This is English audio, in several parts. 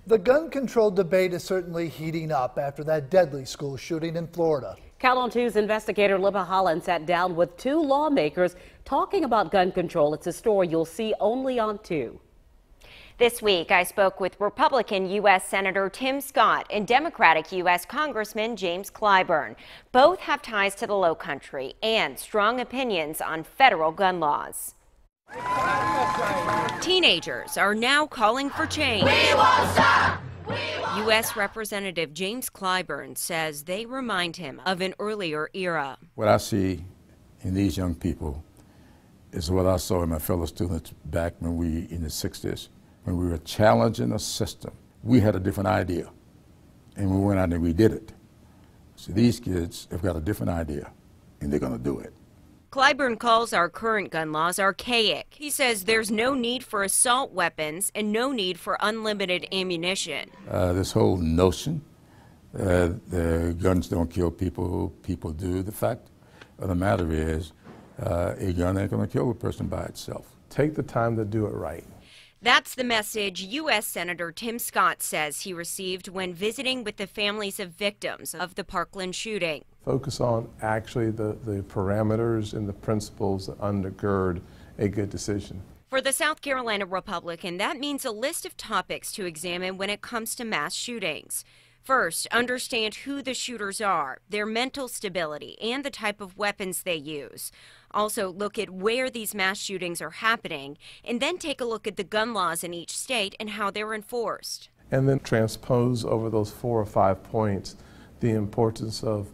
The gun control debate is certainly heating up after that deadly school shooting in Florida. Count on 2's investigator Libba Holland sat down with 2 lawmakers talking about gun control. It's a story you'll see only on 2. This week, I spoke with Republican U.S. Senator Tim Scott and Democratic U.S. Congressman James Clyburn. Both have ties to the Lowcountry and strong opinions on federal gun laws. Teenagers are now calling for change. We won't stop! U.S. Representative James Clyburn says they remind him of an earlier era. What I see in these young people is what I saw in my fellow students back when we, in the 60s, when we were challenging a system. We had a different idea, and we went out and we did it. So these kids have got a different idea, and they're going to do it. Clyburn calls our current gun laws archaic. He says there's no need for assault weapons and no need for unlimited ammunition. This whole notion that guns don't kill people, people do. The fact of the matter is a gun ain't going to kill a person by itself. Take the time to do it right. That's the message U.S. Senator Tim Scott says he received when visiting with the families of victims of the Parkland shooting. Focus on actually the parameters and the principles that undergird a good decision. For the South Carolina Republican, that means a list of topics to examine when it comes to mass shootings. First, understand who the shooters are, their mental stability, and the type of weapons they use. Also, look at where these mass shootings are happening, and then take a look at the gun laws in each state and how they're enforced. And then transpose over those 4 or 5 points the importance of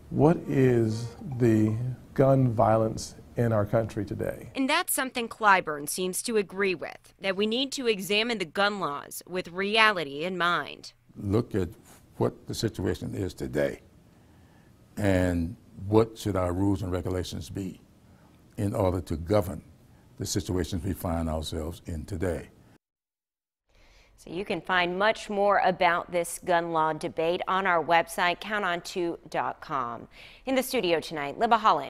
what is the gun violence in our country today. And that's something Clyburn seems to agree with, that we need to examine the gun laws with reality in mind. Look at what the situation is today and what should our rules and regulations be in order to govern the situations we find ourselves in today. So you can find much more about this gun law debate on our website, counton2.com. In the studio tonight, Libba Holland.